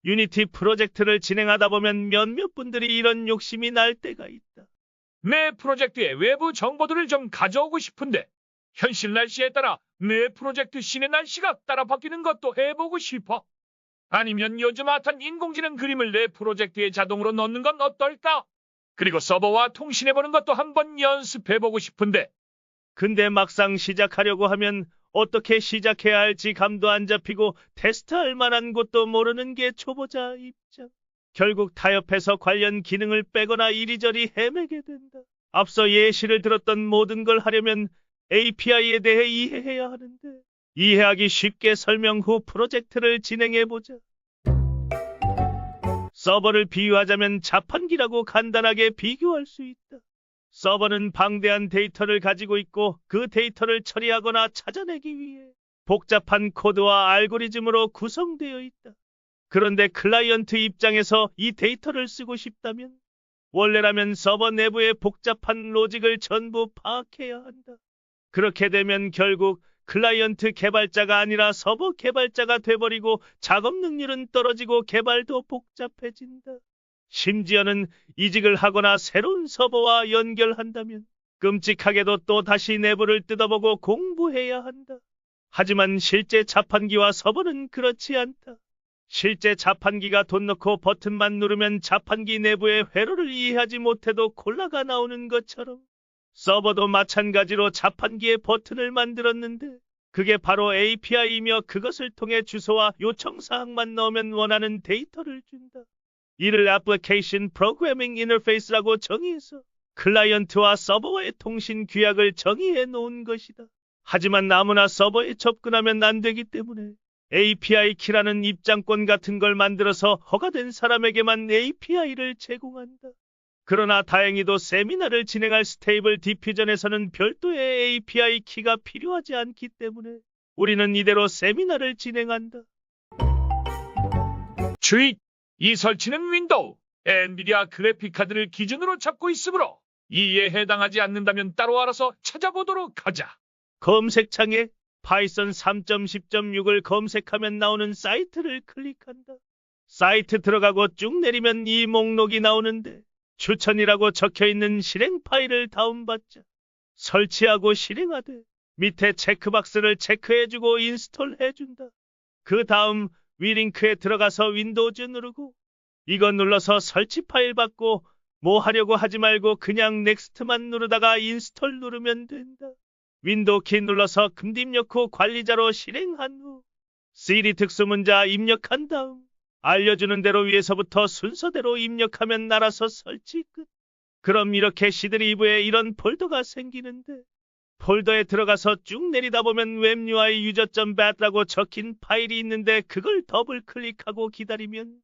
유니티 프로젝트를 진행하다 보면 몇몇 분들이 이런 욕심이 날 때가 있다. 내 프로젝트에 외부 정보들을 좀 가져오고 싶은데 현실 날씨에 따라 내 프로젝트 시내 날씨가 따라 바뀌는 것도 해보고 싶어. 아니면 요즘 핫한 인공지능 그림을 내 프로젝트에 자동으로 넣는 건 어떨까? 그리고 서버와 통신해보는 것도 한번 연습해보고 싶은데 근데 막상 시작하려고 하면 어떻게 시작해야 할지 감도 안 잡히고 테스트할 만한 곳도 모르는 게 초보자 입장. 결국 타협해서 관련 기능을 빼거나 이리저리 헤매게 된다. 앞서 예시를 들었던 모든 걸 하려면 API에 대해 이해해야 하는데 이해하기 쉽게 설명 후 프로젝트를 진행해보자. 서버를 비유하자면 자판기라고 간단하게 비교할 수 있다. 서버는 방대한 데이터를 가지고 있고 그 데이터를 처리하거나 찾아내기 위해 복잡한 코드와 알고리즘으로 구성되어 있다. 그런데 클라이언트 입장에서 이 데이터를 쓰고 싶다면 원래라면 서버 내부의 복잡한 로직을 전부 파악해야 한다. 그렇게 되면 결국 클라이언트 개발자가 아니라 서버 개발자가 돼버리고 작업 능률은 떨어지고 개발도 복잡해진다. 심지어는 이직을 하거나 새로운 서버와 연결한다면 끔찍하게도 또 다시 내부를 뜯어보고 공부해야 한다. 하지만 실제 자판기와 서버는 그렇지 않다. 실제 자판기가 돈 넣고 버튼만 누르면 자판기 내부의 회로를 이해하지 못해도 콜라가 나오는 것처럼 서버도 마찬가지로 자판기에 버튼을 만들었는데 그게 바로 API이며 그것을 통해 주소와 요청 사항만 넣으면 원하는 데이터를 준다. 이를 애플리케이션 프로그래밍 인터페이스라고 정의해서 클라이언트와 서버와의 통신 규약을 정의해 놓은 것이다. 하지만 아무나 서버에 접근하면 안 되기 때문에 API 키라는 입장권 같은 걸 만들어서 허가된 사람에게만 API를 제공한다. 그러나 다행히도 세미나를 진행할 스테이블 디퓨전에서는 별도의 API 키가 필요하지 않기 때문에 우리는 이대로 세미나를 진행한다. 주의! 이 설치는 윈도우, 엔비디아 그래픽카드를 기준으로 잡고 있으므로 이에 해당하지 않는다면 따로 알아서 찾아보도록 하자. 검색창에 파이썬 3.10.6을 검색하면 나오는 사이트를 클릭한다. 사이트 들어가고 쭉 내리면 이 목록이 나오는데 추천이라고 적혀있는 실행 파일을 다운받자. 설치하고 실행하되 밑에 체크박스를 체크해주고 인스톨해준다. 그 다음 위링크에 들어가서 윈도우즈 누르고 이거 눌러서 설치 파일 받고 뭐 하려고 하지 말고 그냥 넥스트만 누르다가 인스톨 누르면 된다. 윈도우 키 눌러서 금디 입력 후 관리자로 실행한 후 CD 특수문자 입력한 다음 알려주는 대로 위에서부터 순서대로 입력하면 알아서 설치 끝. 그럼 이렇게 C드리브에 이런 폴더가 생기는데 폴더에 들어가서 쭉 내리다 보면 웹UI user.bat라고 적힌 파일이 있는데 그걸 더블 클릭하고 기다리면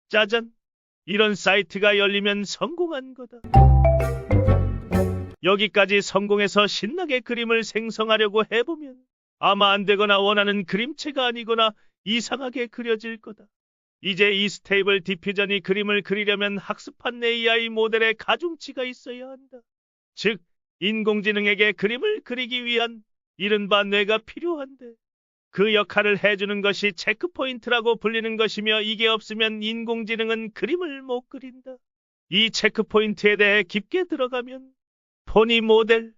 짜잔! 이런 사이트가 열리면 성공한 거다. 여기까지 성공해서 신나게 그림을 생성하려고 해보면 아마 안 되거나 원하는 그림체가 아니거나 이상하게 그려질 거다. 이제 이 스테이블 디퓨전이 그림을 그리려면 학습한 AI 모델의 가중치가 있어야 한다. 즉, 인공지능에게 그림을 그리기 위한 이른바 뇌가 필요한데 그 역할을 해주는 것이 체크포인트라고 불리는 것이며 이게 없으면 인공지능은 그림을 못 그린다. 이 체크포인트에 대해 깊게 들어가면 포니 모델,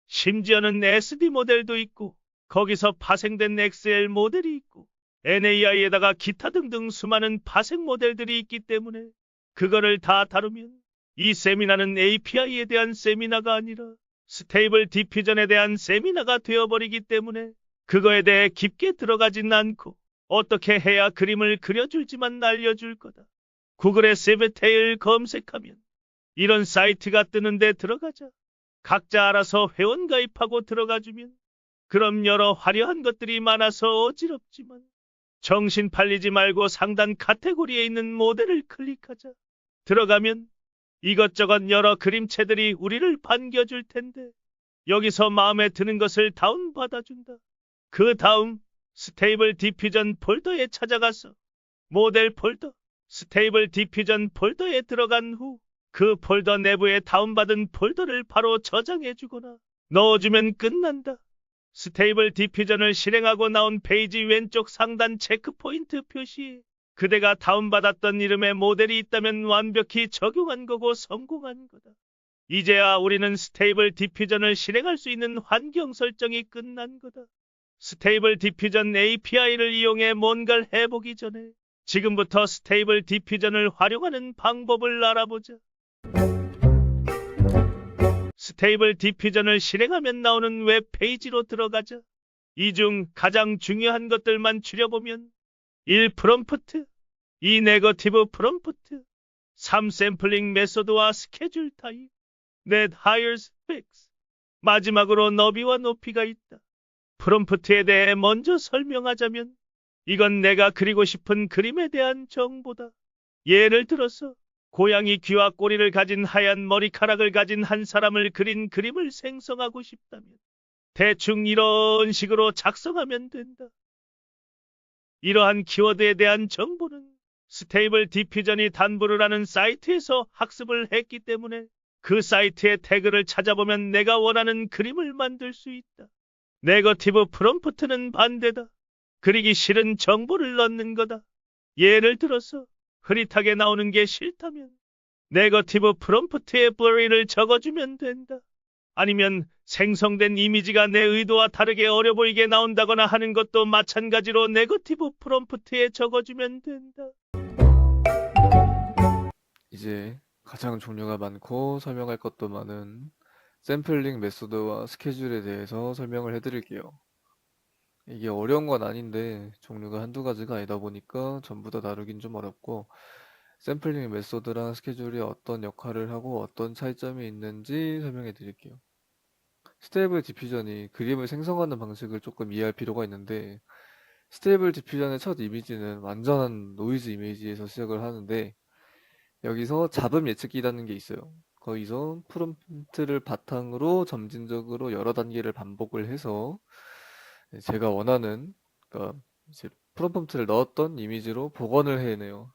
심지어는 SD 모델도 있고 거기서 파생된 XL 모델이 있고 NAI에다가 기타 등등 수많은 파생 모델들이 있기 때문에 그거를 다 다루면 이 세미나는 API에 대한 세미나가 아니라 스테이블 디퓨전에 대한 세미나가 되어버리기 때문에 그거에 대해 깊게 들어가진 않고 어떻게 해야 그림을 그려줄지만 알려줄 거다. 구글에 세베테일 검색하면 이런 사이트가 뜨는데 들어가자. 각자 알아서 회원 가입하고 들어가주면 그럼 여러 화려한 것들이 많아서 어지럽지만 정신 팔리지 말고 상단 카테고리에 있는 모델을 클릭하자. 들어가면 이것저것 여러 그림체들이 우리를 반겨줄 텐데 여기서 마음에 드는 것을 다운받아준다. 그 다음 스테이블 디퓨전 폴더에 찾아가서 모델 폴더, 스테이블 디퓨전 폴더에 들어간 후 그 폴더 내부에 다운받은 폴더를 바로 저장해주거나 넣어주면 끝난다. 스테이블 디퓨전을 실행하고 나온 페이지 왼쪽 상단 체크포인트 표시에 그대가 다운받았던 이름의 모델이 있다면 완벽히 적용한 거고 성공한 거다. 이제야 우리는 스테이블 디퓨전을 실행할 수 있는 환경 설정이 끝난 거다. 스테이블 디퓨전 API를 이용해 뭔가를 해보기 전에 지금부터 스테이블 디퓨전을 활용하는 방법을 알아보자. 스테이블 디퓨전을 실행하면 나오는 웹페이지로 들어가자. 이 중 가장 중요한 것들만 추려보면 1. 프롬프트 2. 네거티브 프롬프트 3. 샘플링 메소드와 스케줄 타입 넷 hires fix 마지막으로 너비와 높이가 있다. 프롬프트에 대해 먼저 설명하자면 이건 내가 그리고 싶은 그림에 대한 정보다. 예를 들어서 고양이 귀와 꼬리를 가진 하얀 머리카락을 가진 한 사람을 그린 그림을 생성하고 싶다면 대충 이런 식으로 작성하면 된다. 이러한 키워드에 대한 정보는 스테이블 디퓨전이 단부르라는 사이트에서 학습을 했기 때문에 그 사이트의 태그를 찾아보면 내가 원하는 그림을 만들 수 있다. 네거티브 프롬프트는 반대다. 그리기 싫은 정보를 넣는 거다. 예를 들어서 흐릿하게 나오는 게 싫다면 네거티브 프롬프트에 blurry를 적어주면 된다. 아니면 생성된 이미지가 내 의도와 다르게 어려 보이게 나온다거나 하는 것도 마찬가지로 네거티브 프롬프트에 적어주면 된다. 이제 가장 종류가 많고 설명할 것도 많은 샘플링 메소드와 스케줄에 대해서 설명을 해드릴게요. 이게 어려운 건 아닌데 종류가 한두 가지가 아니다 보니까 전부 다 다루긴 좀 어렵고, 샘플링 메소드랑 스케줄이 어떤 역할을 하고 어떤 차이점이 있는지 설명해 드릴게요. 스테이블 디퓨전이 그림을 생성하는 방식을 조금 이해할 필요가 있는데, 스테이블 디퓨전의 첫 이미지는 완전한 노이즈 이미지에서 시작을 하는데, 여기서 잡음 예측기라는 게 있어요. 거기서 프롬프트를 바탕으로 점진적으로 여러 단계를 반복을 해서 제가 원하는, 그러니까 이제 프롬프트를 넣었던 이미지로 복원을 해내요.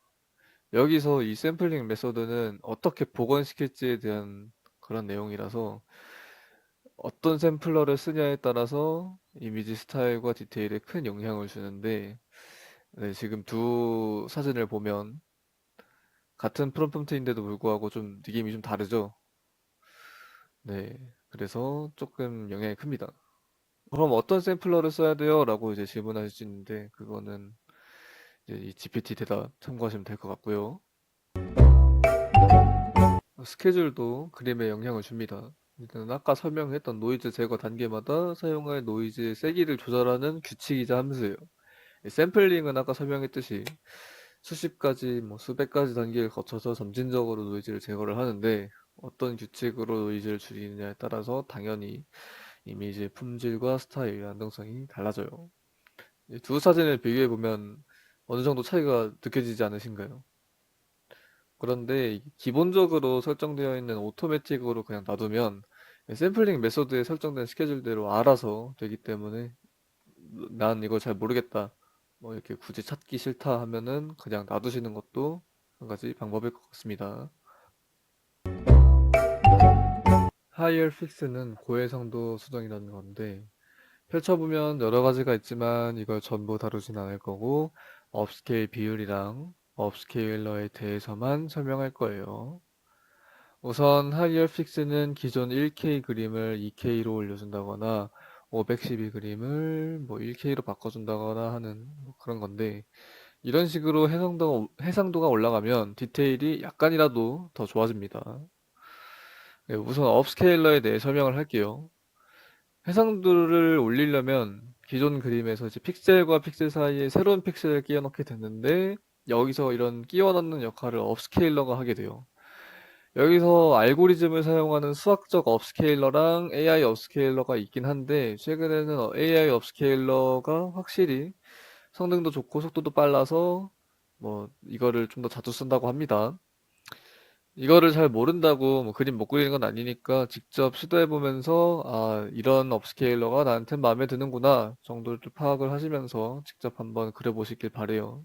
여기서 이 샘플링 메소드는 어떻게 복원시킬지에 대한 그런 내용이라서 어떤 샘플러를 쓰냐에 따라서 이미지 스타일과 디테일에 큰 영향을 주는데, 네, 지금 두 사진을 보면 같은 프롬프트인데도 불구하고 좀 느낌이 좀 다르죠? 네, 그래서 조금 영향이 큽니다. 그럼 어떤 샘플러를 써야 돼요? 라고 이제 질문하실 수 있는데, 그거는 이제 이 GPT 대답 참고하시면 될 것 같고요. 스케줄도 그림에 영향을 줍니다. 일단 아까 설명했던 노이즈 제거 단계마다 사용할 노이즈의 세기를 조절하는 규칙이자 함수예요. 샘플링은 아까 설명했듯이 수십 가지, 수백 가지 단계를 거쳐서 점진적으로 노이즈를 제거를 하는데, 어떤 규칙으로 노이즈를 줄이느냐에 따라서 당연히 이미지의 품질과 스타일, 안정성이 달라져요. 이 두 사진을 비교해 보면 어느 정도 차이가 느껴지지 않으신가요? 그런데 기본적으로 설정되어 있는 오토매틱으로 그냥 놔두면 샘플링 메소드에 설정된 스케줄대로 알아서 되기 때문에, 난 이걸 잘 모르겠다, 이렇게 굳이 찾기 싫다 하면은 그냥 놔두시는 것도 한 가지 방법일 것 같습니다. higher fix는 고해상도 수정이라는 건데, 펼쳐보면 여러 가지가 있지만 이걸 전부 다루진 않을 거고, 업스케일 비율이랑 업스케일러에 대해서만 설명할 거예요. 우선 higher fix는 기존 1K 그림을 2K로 올려준다거나 512 그림을 1K로 바꿔준다거나 하는 그런 건데, 이런 식으로 해상도가 올라가면 디테일이 약간이라도 더 좋아집니다. 네, 우선 업스케일러에 대해 설명을 할게요. 해상도를 올리려면 기존 그림에서 이제 픽셀과 픽셀 사이에 새로운 픽셀을 끼워 넣게 됐는데, 여기서 이런 끼워 넣는 역할을 업스케일러가 하게 돼요. 여기서 알고리즘을 사용하는 수학적 업스케일러랑 AI 업스케일러가 있긴 한데, 최근에는 AI 업스케일러가 확실히 성능도 좋고 속도도 빨라서 이거를 좀 더 자주 쓴다고 합니다. 이거를 잘 모른다고 그림 못 그리는 건 아니니까 직접 시도해보면서, 아, 이런 업스케일러가 나한테 마음에 드는구나 정도를 좀 파악을 하시면서 직접 한번 그려보시길 바래요.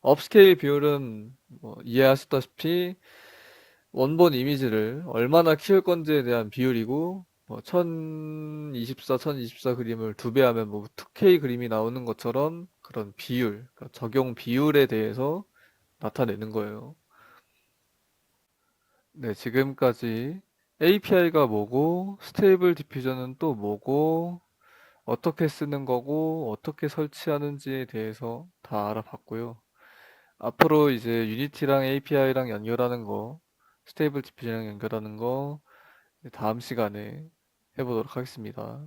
업스케일 비율은 이해하셨다시피 원본 이미지를 얼마나 키울 건지에 대한 비율이고, 1024, 1024 그림을 2배 하면 2K 그림이 나오는 것처럼 그런 비율, 그러니까 적용 비율에 대해서 나타내는 거예요. 네, 지금까지 API가 뭐고, 스테이블 디퓨전은 또 뭐고, 어떻게 쓰는 거고, 어떻게 설치하는지에 대해서 다 알아봤고요. 앞으로 이제 유니티랑 API랑 연결하는 거, 스테이블 디퓨전이랑 연결하는 거 다음 시간에 해보도록 하겠습니다.